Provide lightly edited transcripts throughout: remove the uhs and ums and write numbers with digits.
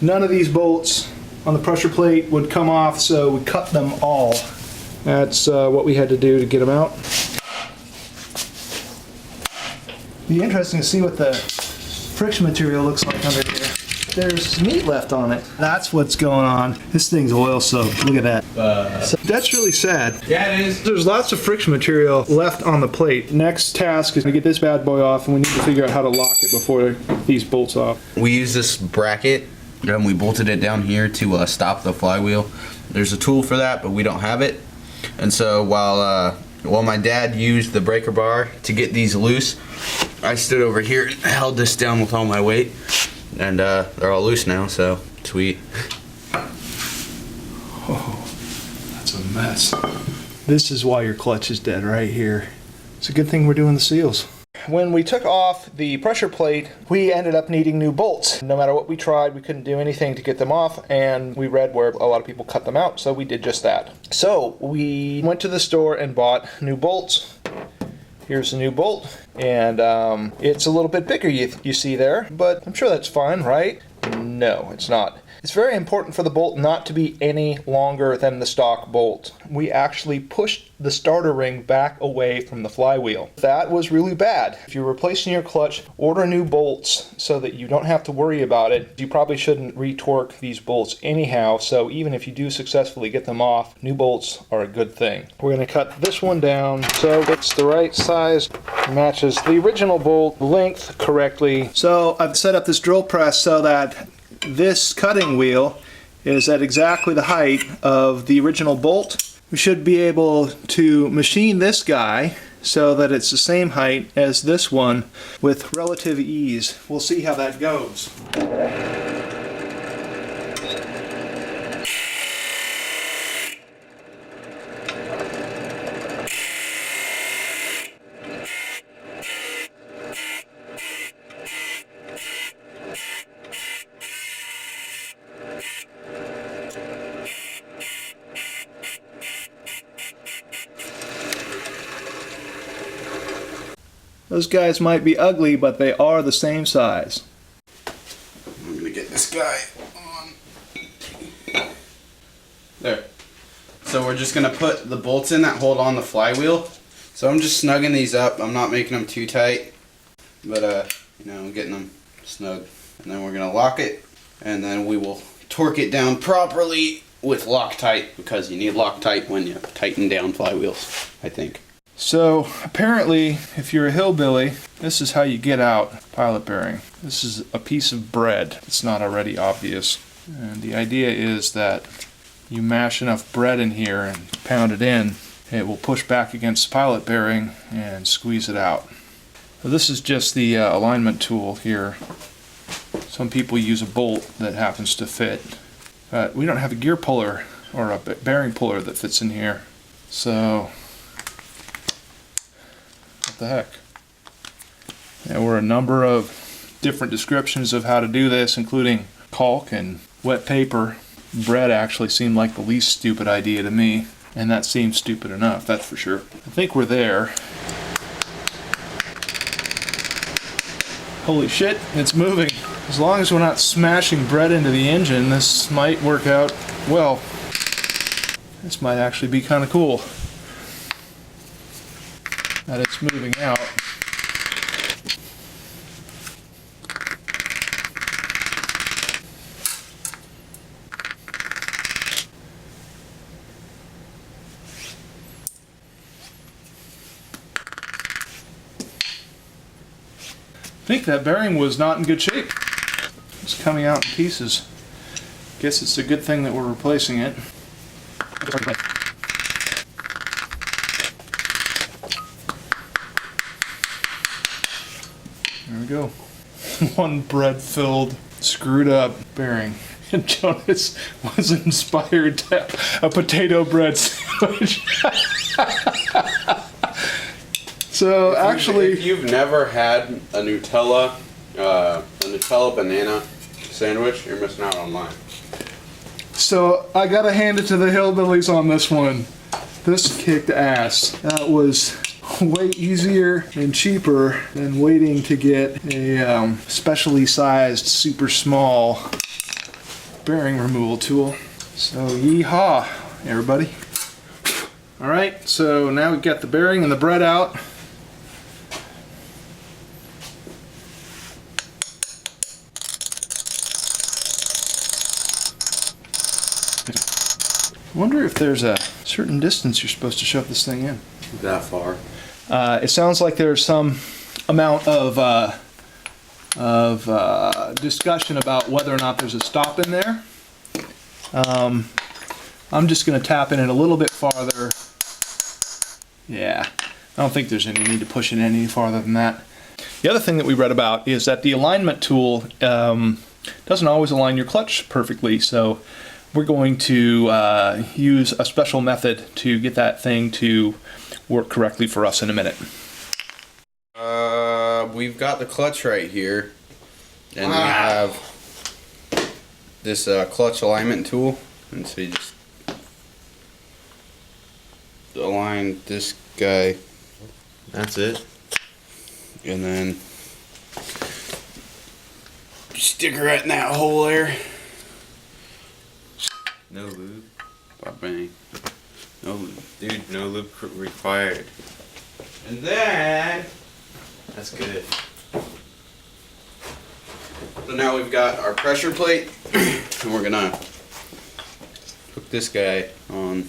none of these bolts on the pressure plate would come off, so we cut them all. That's what we had to do to get them out. Be interesting to see what the friction material looks like under here. There's meat left on it. That's what's going on. This thing's oil soaked. Look at that. So that's really sad. Yeah, it is. There's lots of friction material left on the plate. Next task is to get this bad boy off, and we need to figure out how to lock it before these bolts off. We use this bracket, and we bolted it down here to stop the flywheel. There's a tool for that, but we don't have it. And so while my dad used the breaker bar to get these loose, I stood over here and held this down with all my weight. And they're all loose now, so sweet. Oh, that's a mess. This is why your clutch is dead right here. It's a good thing we're doing the seals. When we took off the pressure plate, we ended up needing new bolts. No matter what we tried, we couldn't do anything to get them off, and we read where a lot of people cut them out, so we did just that. So we went to the store and bought new bolts. Here's a new bolt, and it's a little bit bigger, you see there, but I'm sure that's fine, right? No, it's not. It's very important for the bolt not to be any longer than the stock bolt. We actually pushed the starter ring back away from the flywheel. That was really bad. If you're replacing your clutch, order new bolts so that you don't have to worry about it. You probably shouldn't retorque these bolts anyhow, so even if you do successfully get them off, new bolts are a good thing. We're going to cut this one down so it's the right size, matches the original bolt length correctly. So I've set up this drill press so that this cutting wheel is at exactly the height of the original bolt. We should be able to machine this guy so that it's the same height as this one with relative ease. We'll see how that goes. Those guys might be ugly, but they are the same size. I'm going to get this guy on. There. So we're just going to put the bolts in that hold on the flywheel. So I'm just snugging these up. I'm not making them too tight, but you know, I'm getting them snug. And then we're going to lock it, and then we will torque it down properly with Loctite, because you need Loctite when you tighten down flywheels, I think. So apparently, if you're a hillbilly, this is how you get out a pilot bearing. This is a piece of bread. It's not already obvious. And the idea is that you mash enough bread in here and pound it in, it will push back against the pilot bearing and squeeze it out. So this is just the alignment tool here. Some people use a bolt that happens to fit, but we don't have a gear puller or a bearing puller that fits in here. So what the heck? There were a number of different descriptions of how to do this, including caulk and wet paper. Bread actually seemed like the least stupid idea to me, and that seems stupid enough, that's for sure. I think we're there. Holy shit, it's moving. As long as we're not smashing bread into the engine, this might work out well. This might actually be kind of cool that it's moving out. I think that bearing was not in good shape. It's coming out in pieces. Guess it's a good thing that we're replacing it. There we go. One bread-filled, screwed up bearing. And Jonas was inspired to have a potato bread sandwich. So actually, if you've never had a Nutella banana sandwich, you're missing out on mine. So I gotta hand it to the hillbillies on this one. This kicked ass. That was way easier and cheaper than waiting to get a specially sized, super small bearing removal tool. So yeehaw, everybody. All right, so now we've got the bearing and the bread out. I wonder if there's a certain distance you're supposed to shove this thing in. That far. It sounds like there's some amount of discussion about whether or not there's a stop in there. I'm just going to tap in it a little bit farther. Yeah, I don't think there's any need to push it in any farther than that. The other thing that we read about is that the alignment tool doesn't always align your clutch perfectly, so we're going to use a special method to get that thing to work correctly for us in a minute. We've got the clutch right here, and we have this clutch alignment tool, and so you just align this guy. That's it. And then stick it right in that hole there. No lube. Bang. No lube. Dude, no lube required. And then, That's good. so now we've got our pressure plate, and we're gonna hook this guy on.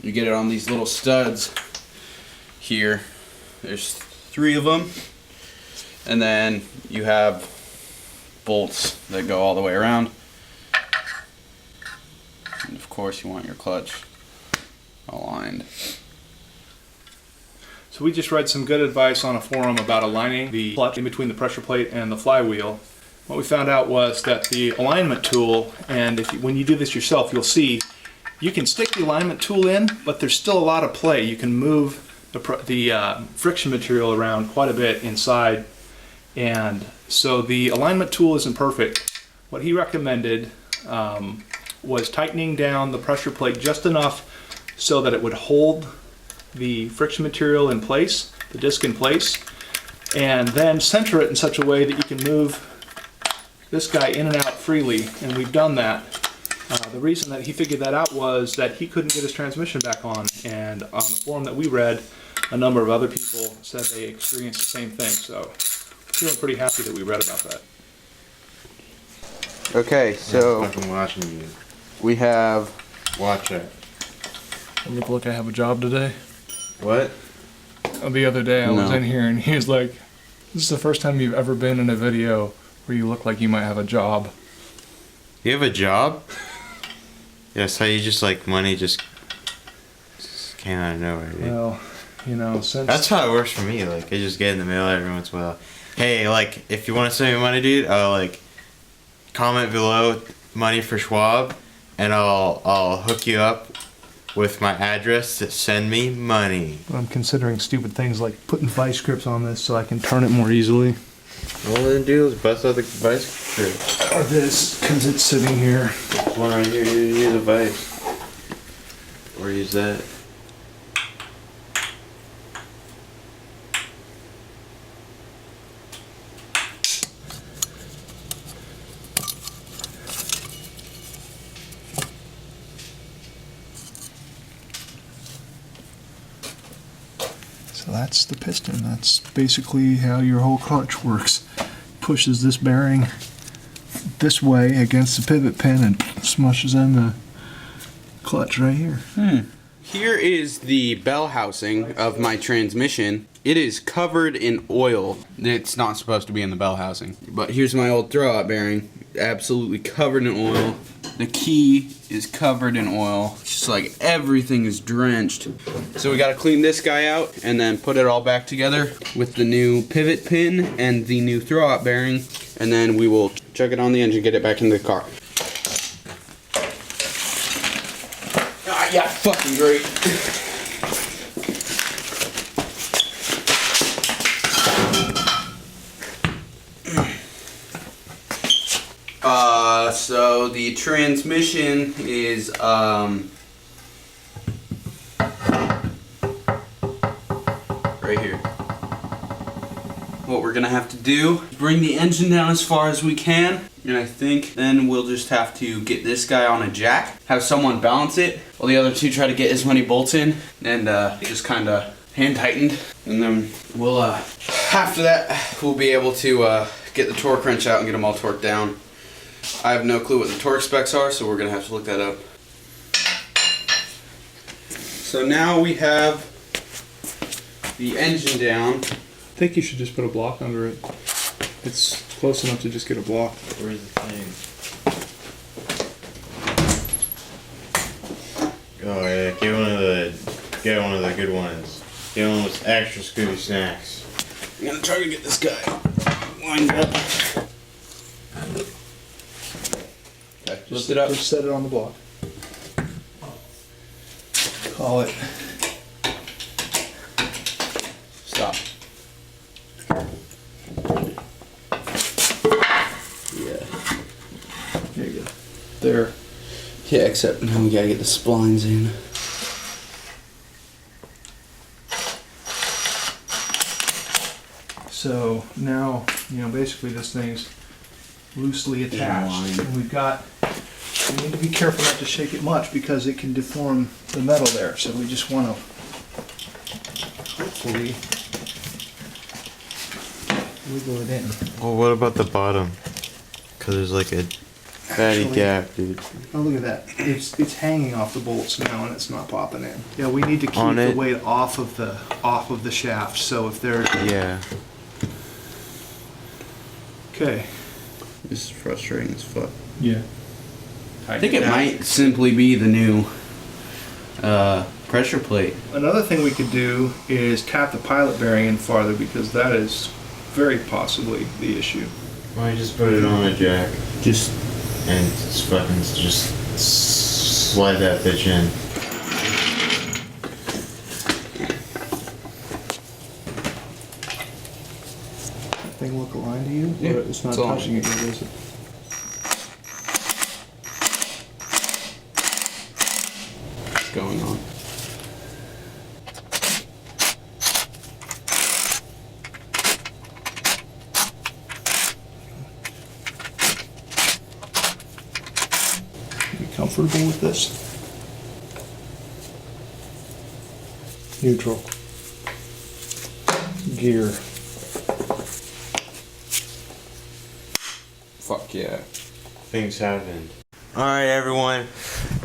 You get it on these little studs here. There's 3 of them, and then you have bolts that go all the way around. And of course you want your clutch aligned. So we just read some good advice on a forum about aligning the clutch in between the pressure plate and the flywheel. What we found out was that the alignment tool, and when you do this yourself, you'll see you can stick the alignment tool in, but there's still a lot of play. You can move the friction material around quite a bit inside, and so the alignment tool isn't perfect. What he recommended was tightening down the pressure plate just enough so that it would hold the friction material in place, the disc in place, and then center it in such a way that you can move this guy in and out freely, and we've done that. The reason that he figured that out was that he couldn't get his transmission back on, and on the forum that we read, a number of other people said they experienced the same thing, so feeling pretty happy that we read about that. Okay, so I'm fucking watching you. we have Watch it. Look, I have a job today. What? The other day I was No. in here and he was like, this is the first time you've ever been in a video where you look like you might have a job. You have a job? Yes, how you just like money just came out of nowhere, dude. Well, you know, since... That's how it works for me. Like, I just get in the mail every once in a while. Hey, like, if you want to send me money, dude, I'll like comment below money for Schwab, and I'll hook you up with my address to send me money. I'm considering stupid things like putting vice grips on this so I can turn it more easily. All then do is bust out the vice grip. Or this, because it's sitting here. One right here, you use a vice. Or use that. So that's the piston. That's basically how your whole clutch works. Pushes this bearing this way against the pivot pin and smushes in the clutch right here. Here is the bell housing of my transmission. It is covered in oil. It's not supposed to be in the bell housing. But here's my old throwout bearing. Absolutely covered in oil. The key is covered in oil. Just like everything is drenched. So we gotta clean this guy out and then put it all back together with the new pivot pin and the new throwout bearing. And then we will check it on the engine, get it back into the car. Ah, yeah, fucking great. So the transmission is right right here. What we're gonna have to do is bring the engine down as far as we can, and I think then we'll just have to get this guy on a jack, have someone balance it, while the other two try to get as many bolts in, and just kind of hand tightened, and then we'll after that we'll be able to get the torque wrench out and get them all torqued down. I have no clue what the torque specs are, so we're gonna have to look that up. So now we have the engine down. I think you should just put a block under it. It's close enough to just get a block. Where's the thing? Oh yeah, get one of the good ones. Get one with extra Scooby snacks. I'm gonna try to get this guy lined up. Okay, lift it up. Just set it on the block. Call it. Stop. Yeah. There you go. There. Yeah, except now we gotta get the splines in. So now, basically this thing's loosely attached. And we need to be careful not to shake it much because it can deform the metal there. So we just want to hopefully wiggle it in. Well, what about the bottom? Cause there's like a fatty Actually- gap, dude. Oh, look at that. It's hanging off the bolts now and it's not popping in. Yeah, we need to keep On the it? weight off of the shaft. So if they're Yeah. This okay. is frustrating as fuck. Yeah. I think it might simply be the new pressure plate. Another thing we could do is tap the pilot bearing in farther because that is very possibly the issue. Why don't you just put it on a jack Just and just slide that bitch in. Thing look aligned to you? Yeah, Or it's not it's aligned. touching it yet, is it? what's going on. You comfortable with this? Neutral. Gear. Fuck yeah. Things happen. Alright, everyone.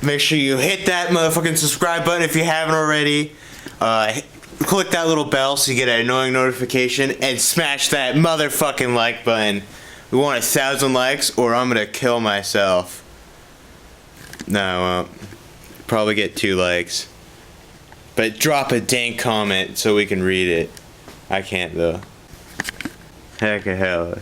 Make sure you hit that motherfucking subscribe button if you haven't already. Click that little bell so you get an annoying notification. And smash that motherfucking like button. We want 1,000 likes or I'm gonna kill myself. No, I won't. Probably get 2 likes. But drop a dang comment so we can read it. I can't though. Heck of hell.